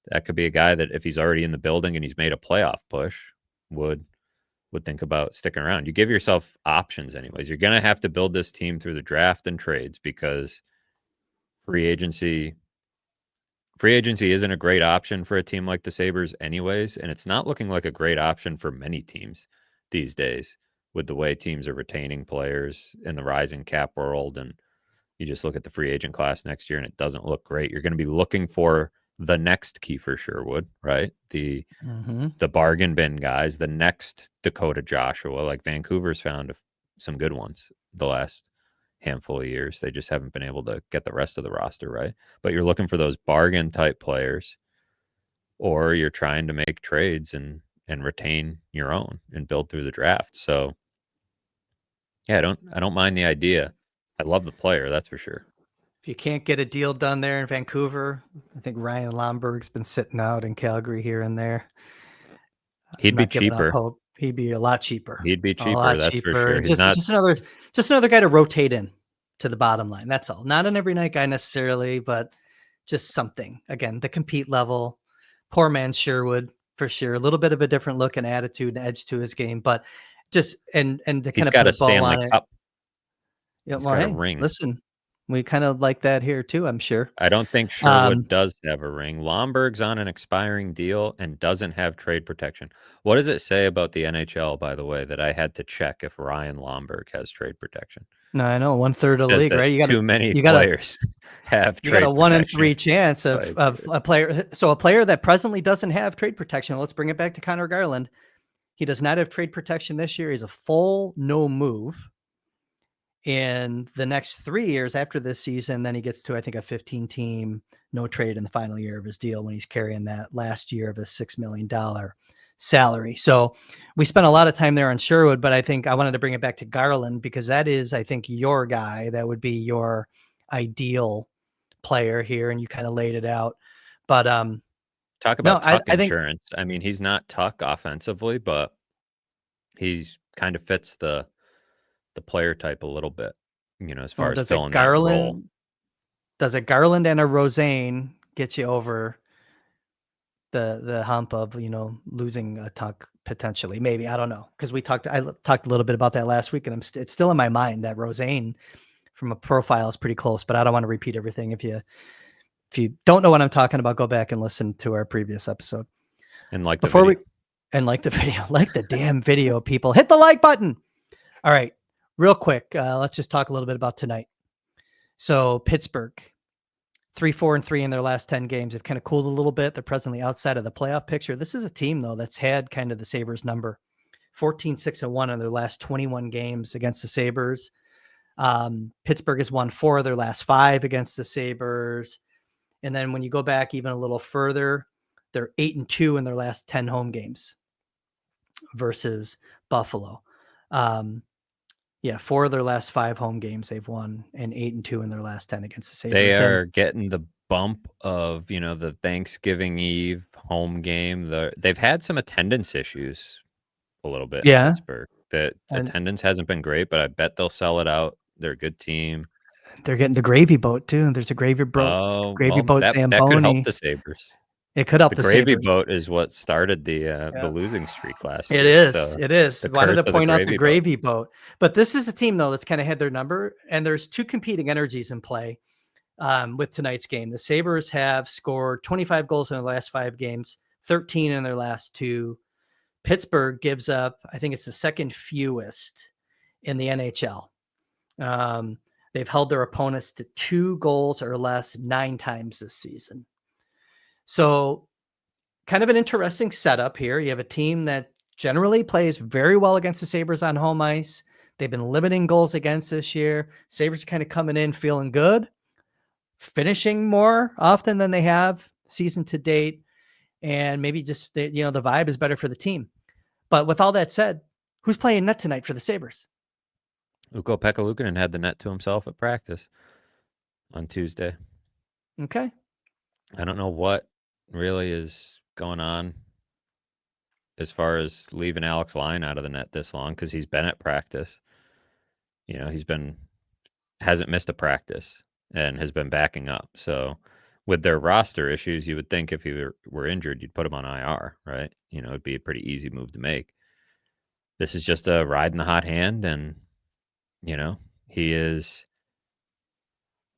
that could be a guy that if he's already in the building and he's made a playoff push, would think about sticking around. You give yourself options anyways. You're going to have to build this team through the draft and trades because free agency free agency isn't a great option for a team like the Sabres anyways, and it's not looking like a great option for many teams these days with the way teams are retaining players in the rising cap world. And you just look at the free agent class next year and it doesn't look great. You're going to be looking for the next Kiefer Sherwood, right? Mm-hmm. The bargain bin guys, the next Dakota Joshua. Like Vancouver's found some good ones the last handful of years. They just haven't been able to get the rest of the roster right. But you're looking for those bargain type players, or you're trying to make trades and retain your own and build through the draft. So yeah, I don't mind the idea. I love the player, that's for sure. If you can't get a deal done there in Vancouver, I think Ryan Lomberg's been sitting out in Calgary here and there. He'd I'm be not giving up cheaper. hope. He'd be a lot cheaper. He'd be A cheaper, lot that's for cheaper. sure. And He's not just another guy to rotate in to the bottom line. That's all. Not an every night guy necessarily, but just something. Again, the compete level. Poor man Sherwood for sure. A little bit of a different look and attitude and edge to his game, but just and to he's kind of got put a a bow Stanley on it. Cup. Yeah, He's well, got a hey, ring. listen, we kind of like that here too, I'm sure. I don't think Um, Sherwood does have a ring. Lomberg's on an expiring deal and doesn't have trade protection. What does it say about the NHL, by the way, that I had to check if Ryan Lomberg has trade protection? no, I know 1/3 It of the says league, that right? too many You got to players have you got a trade 1 in protection. 3 chance of a player. So a player that presently doesn't have trade protection. Let's bring it back to Connor Garland. He does not have trade protection this year. He's a full no move. In the next 3 years after this season, then he gets to, I think, a 15 team no trade in the final year of his deal when he's carrying that last year of his $6 million salary. So we spent a lot of time there on Sherwood, but I think I wanted to bring it back to Garland because that is, I think, your guy. That would be your ideal player here. And you kind of laid it out. But Talk no, about Tuck I think insurance. I mean, he's not Tuck offensively, but he's kind of fits the player type a little bit, as well, far as filling that role. does a Garland and a Rosane get you over the hump of, losing a Tuck potentially? Maybe, I don't know, because I talked a little bit about that last week, and it's still in my mind that Rosane from a profile is pretty close, but I don't want to repeat everything If you don't know what I'm talking about, go back and listen to our previous episode. And like the Before we video. and like the video, like the damn video, people, hit the like button. All right, real quick, let's just talk a little bit about tonight. So Pittsburgh, 3-4-3 in their last 10 games. They've kind of cooled a little bit. They're presently outside of the playoff picture. This is a team, though, that's had kind of the Sabres number. 14-6-1 in their last 21 games against the Sabres. Pittsburgh has won 4 of their last 5 against the Sabres. And then when you go back even a little further, they're 8-2 in their last 10 home games versus Buffalo. Yeah, 4 of their last 5 home games they've won, and 8-2 in their last 10 against the They Sabres. And are getting the bump of, the Thanksgiving Eve home game. They've had some attendance issues a little bit in yeah, Pittsburgh. The and attendance hasn't been great, but I bet they'll sell it out. They're a good team. they're getting the gravy boat too. There's a Oh, gravy well, boat that could help Zamboni. the Sabres. It could help The the gravy Sabres. boat is what started the Yeah. losing streak last It year, is. so It is. the Wanted curse to of the point out the gravy boat. gravy boat. But this is a team, though, that's kind of had their number, and there's 2 competing energies in play with tonight's game. The Sabres have scored 25 goals in their last 5 games, 13 in their last 2. Pittsburgh gives up, I think it's the second fewest in the NHL. They've held their opponents to 2 goals or less 9 times this season. So kind of an interesting setup here. You have a team that generally plays very well against the Sabres on home ice. They've been limiting goals against this year. Sabres are kind of coming in feeling good, finishing more often than they have season to date. And maybe just, the vibe is better for the team. But with all that said, who's playing net tonight for the Sabres? Ukko-Pekka Luukkonen had the net to himself at practice on Tuesday. Okay. I don't know what really is going on as far as leaving Alex Lyon out of the net this long, because he's been at practice. He's hasn't missed a practice and has been backing up. So with their roster issues, you would think if he were injured, you'd put him on IR, right? It'd be a pretty easy move to make. This is just a ride in the hot hand, and he is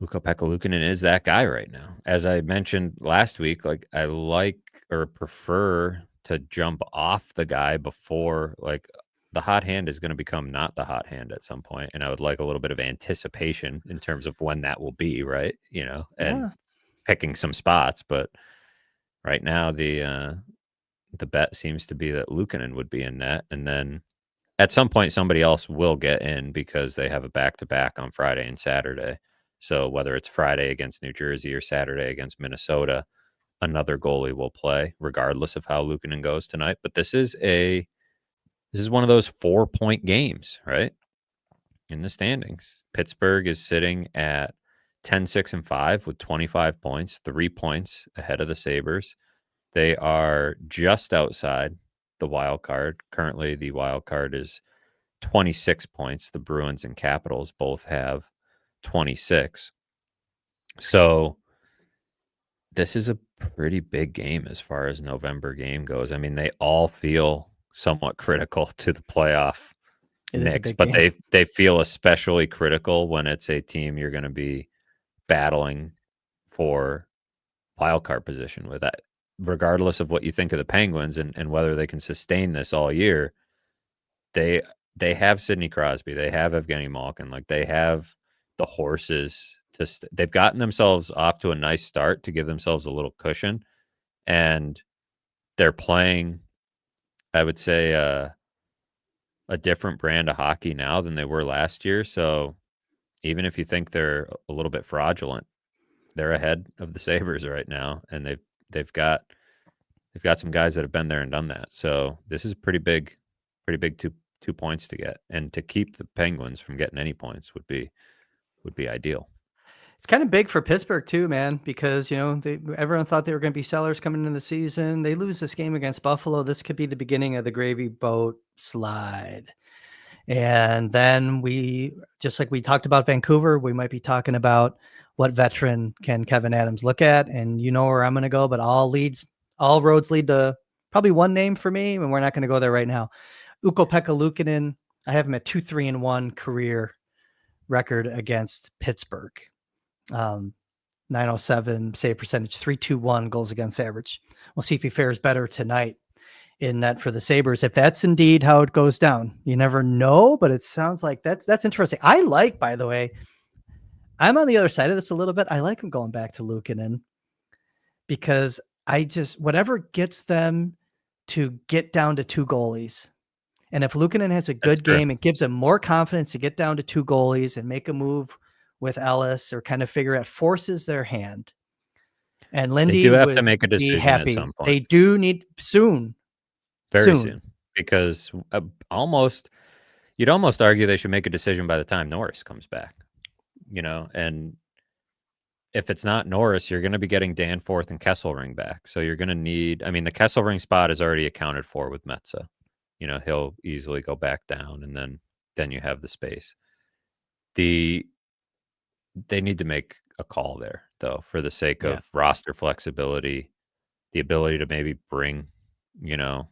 Ukko-Pekka Luukkonen is that guy right now. As I mentioned last week, like, I like or prefer to jump off the guy before, like, the hot hand is going to become not the hot hand at some point, and I would like a little bit of anticipation in terms of when that will be, right? And Yeah. picking some spots, but right now the bet seems to be that Luukkonen would be in net, and then at some point somebody else will get in because they have a back-to-back on Friday and Saturday. So whether it's Friday against New Jersey or Saturday against Minnesota, another goalie will play regardless of how Luukkonen goes tonight. But this is one of those 4-point games, right? In the standings. Pittsburgh is sitting at 10-6-5 with 25 points, 3 points ahead of the Sabres. They are just outside the wild card. Currently, the wild card is 26 points. The Bruins and Capitals both have 26. So this is a pretty big game as far as November game goes. I mean, they all feel somewhat critical to the playoff It is a mix, big but game. they feel especially critical when it's a team you're going to be battling for wild card position with. That. Regardless of what you think of the Penguins and whether they can sustain this all year, they have Sidney Crosby, they have Evgeny Malkin, like, they have the horses to they've gotten themselves off to a nice start to give themselves a little cushion, and they're playing, I would say, a different brand of hockey now than they were last year. So even if you think they're a little bit fraudulent, they're ahead of the Sabres right now, and they've got some guys that have been there and done that. So this is pretty big two points to get, and to keep the Penguins from getting any points would be ideal. It's kind of big for Pittsburgh too, man, because everyone thought they were going to be sellers coming into the season. They lose this game against Buffalo. This could be the beginning of the gravy boat slide. And then just like we talked about Vancouver, we might be talking about what veteran can Kevin Adams look at. And you know where I'm going to go, but all roads lead to probably one name for me, and we're not going to go there right now. Ukko-Pekka Luukkonen. I have him at 2-3-1 career record against Pittsburgh. .907 save percentage, 3.21 goals against average. We'll see if he fares better tonight in net for the Sabres. If that's indeed how it goes down, you never know, but it sounds like that's interesting. I like, by the way, I'm on the other side of this a little bit. I like him going back to Luukkonen because I just whatever gets them to get down to 2 goalies. And if Luukkonen has a That's good true. game, it gives him more confidence to get down to 2 goalies and make a move with Ellis or kind of figure out forces their hand. And They do Lindy have to would make a be decision at happy. some point. They do need soon. Very Soon. soon. Because, you'd almost argue they should make a decision by the time Norris comes back, and if it's not Norris, you're gonna be getting Danforth and Kesselring back, so you're gonna need the Kesselring spot is already accounted for with Metza. He'll easily go back down, and then you have the space. They need to make a call there, though, for the sake Yeah. of roster flexibility, the ability to maybe you know,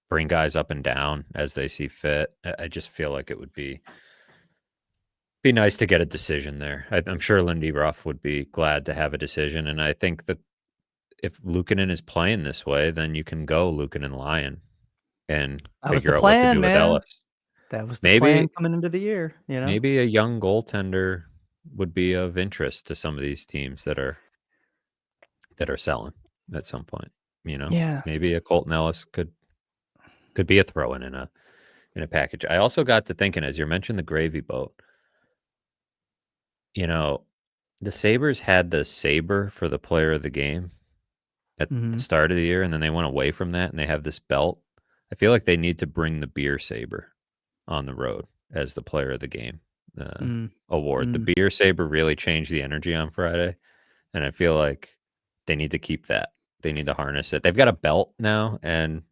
bring guys up and down as they see fit. I just feel like it would be nice to get a decision there. I'm sure Lindy Ruff would be glad to have a decision, and I think that if Luukkonen is playing this way, then you can go Luukkonen Lyon and That was the figure out what to plan, do with man. Ellis. That was the plan Maybe coming into the year, you know? maybe a young goaltender would be of interest to some of these teams that are selling at some point. Yeah. Maybe a Colton Ellis could be a throw in a package. I also got to thinking as you mentioned the gravy boat. The Sabres had the saber for the player of the game at the Mhm. start of the year, and then they went away from that, and they have this belt. I feel like they need to bring the beer saber on the road as the player of the game Mm. award. The Mm. beer saber really changed the energy on Friday, and I feel like they need to keep that. They need to harness it. They've got a belt now, and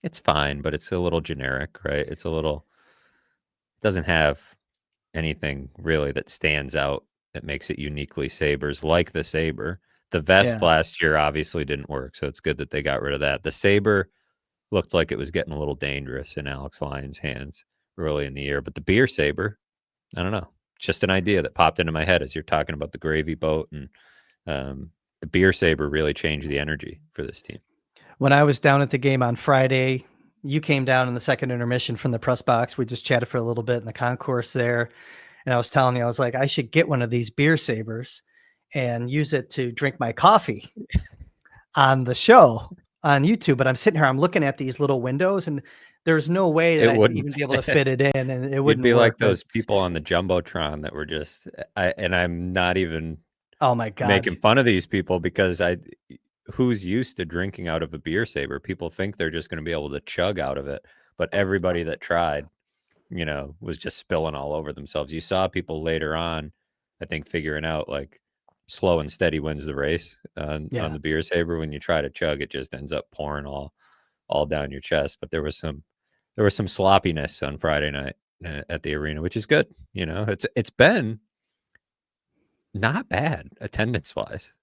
it's fine, but it's a little generic, right? Doesn't have anything really that stands out that makes it uniquely Sabres like the saber. The vest Yeah. last year obviously didn't work, so it's good that they got rid of that. The saber looked like it was getting a little dangerous in Alex Lyon's hands early in the year, but the beer saber, I don't know. Just an idea that popped into my head as you're talking about the gravy boat, and the beer saber really changed the energy for this team. When I was down at the game on Friday, you came down in the second intermission from the press box. We just chatted for a little bit in the concourse there. And I was telling you, I was like, I should get one of these beer sabers and use it to drink my coffee on the show on YouTube. But I'm sitting here, I'm looking at these little windows, and there's no way that It I'd wouldn't. even be able to fit it in, and it You'd wouldn't be work. like But those people on the Jumbotron that were just and I'm not even oh my God. making fun of these people because who's used to drinking out of a beer saber? People think they're just going to be able to chug out of it, but everybody that tried, was just spilling all over themselves. You saw people later on, I think, figuring out like slow and steady wins the race on Yeah. the beer saber. When you try to chug, it just ends up pouring all down your chest. But there was some sloppiness on Friday night at the arena, which is good. It's been not bad attendance wise.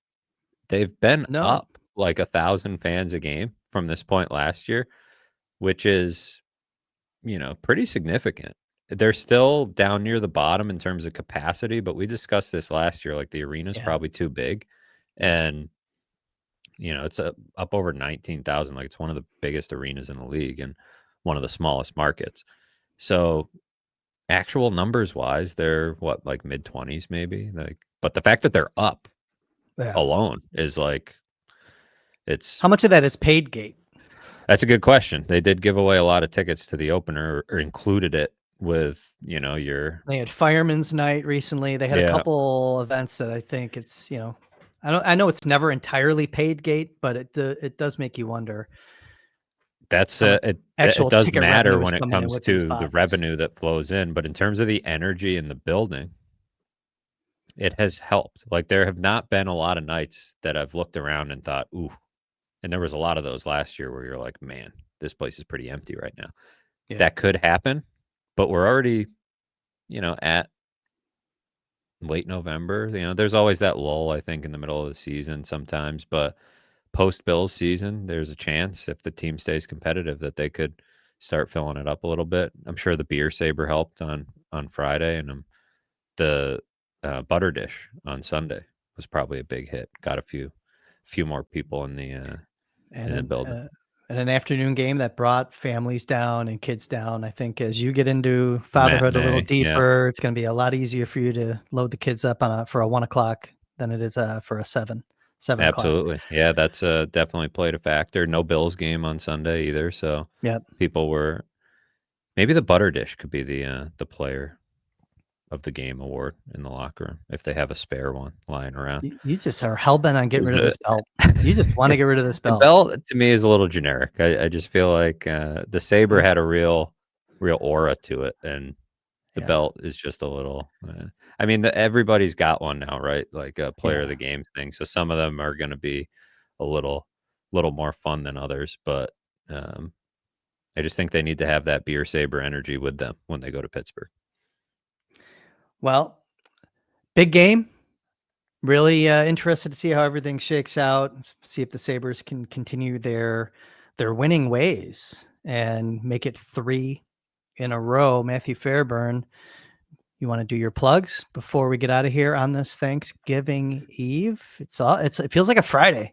They've been No. up like 1,000 fans a game from this point last year, which is, pretty significant. They're still down near the bottom in terms of capacity, but we discussed this last year. Like the arena's Yeah. probably too big, Yeah. and it's up over 19,000. Like it's one of the biggest arenas in the league and one of the smallest markets. So actual numbers wise, they're what, like mid 20s maybe. Like, but the fact that they're up Yeah. alone is like it's How much of that is paid gate? that's a good question. They did give away a lot of tickets to the opener or included it with, your They had Fireman's Night recently. They had a yeah, couple events that I think it's, I know it's never entirely paid gate, but it does make you wonder that's how much it actual does ticket matter revenue is when it coming in comes with these to the boxes. revenue that flows in, but in terms of the energy in the building, it has helped. Like there have not been a lot of nights that I've looked around and thought, "Ooh," and there was a lot of those last year where you're like, "Man, this place is pretty empty right now." Yeah. That could happen, but we're already, at late November. There's always that lull, I think, in the middle of the season sometimes, but post Bills season, there's a chance if the team stays competitive that they could start filling it up a little bit. I'm sure the beer saber helped on Friday, and the butter dish on Sunday was probably a big hit. Got a few more people in the building. And an afternoon game that brought families down and kids down. I think as you get into A fatherhood a little matinee, yeah. deeper, it's going to be a lot easier for you to load the kids up for a 1 o'clock than it is for a 7 o'clock. Absolutely. Yeah, that's, definitely played a factor. No Bills game on Sunday either, so Yep. people were maybe the butter dish could be the player of the game award in the locker room if they have a spare one lying around. You just are hell-bent on getting 'Cause, rid of this belt. You just wanna get rid of this the belt. belt to me is a little generic. I just feel like, the saber Mhm. had a real aura to it, and the Yeah, belt is just a little, I mean, everybody's got one now, right? Like a player of yeah. the game thing. So some of them are gonna be a little more fun than others, but, um, I just think they need to have that beer saber energy with them when they go to Pittsburgh. Well, big game. Really, interested to see how everything shakes out, see if the Sabres can continue their winning ways and make it 3 in a row. Matthew Fairburn, you wanna do your plugs before we get out of here on this Thanksgiving Eve? It feels like a Friday.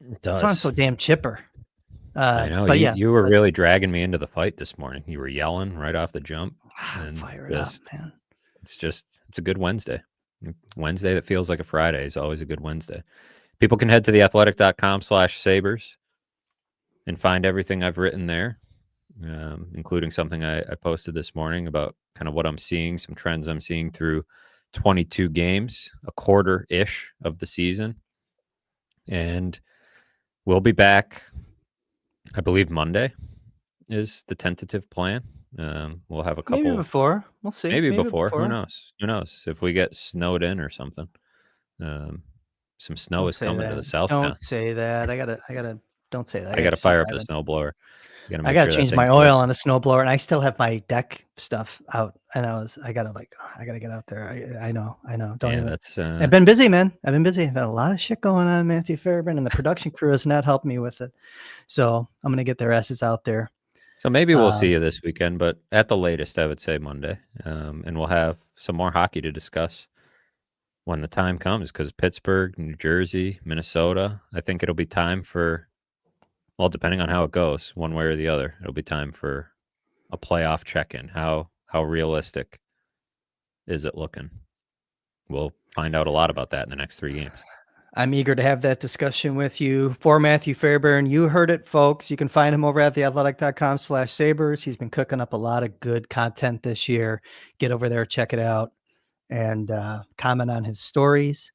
It That's why I'm does. so damn chipper. I know. But You yeah, you were but really dragging me into the fight this morning. You were yelling right off the jump, and fire it up, just man. it's a good Wednesday. Wednesday that feels like a Friday is always a good Wednesday. People can head to theathletic.com/sabres and find everything I've written there, including something I posted this morning about kind of what I'm seeing, some trends I'm seeing through 22 games, a quarter-ish of the season. And we'll be back, I believe Monday is the tentative plan. We'll have a Maybe couple, before. We'll see. maybe Maybe before. Who before. knows? Who knows if we get snowed in or something? Um, some snow Don't is say coming to that. the south Don't towns. say that. I gotta don't say that. I I gotta got do to some fire up the driving. snowblower. I got to I make gotta sure that change my thing's oil working. on the snowblower, and I still have my deck stuff out, and I gotta, like, I gotta get out there. I know. Don't Yeah, even that's I've been busy, man. I've been busy. I've had a lot of shit going on, Matthew Fairburn, and the production crew has not helped me with it. So, I'm gonna get their asses out there. so maybe we'll see Um, you this weekend, but at the latest, I would say Monday. And we'll have some more hockey to discuss when the time comes because Pittsburgh, New Jersey, Minnesota, I think it'll be time for, well, depending on how it goes, one way or the other, it'll be time for a playoff check-in. How realistic is it looking? We'll find out a lot about that in the next 3 games. I'm eager to have that discussion with you. For Matthew Fairburn, you heard it, folks. You can find him over at theathletic.com/sabres. He's been cooking up a lot of good content this year. Get over there, check it out, and comment on his stories.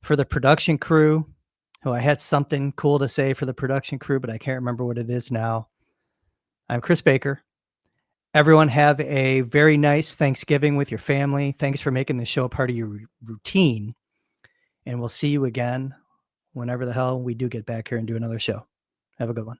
For the production crew, who I had something cool to say for the production crew, but I can't remember what it is now. I'm Kris Baker. Everyone have a very nice Thanksgiving with your family. Thanks for making the show part of your routine. And we'll see you again whenever the hell we do get back here and do another show. Have a good one.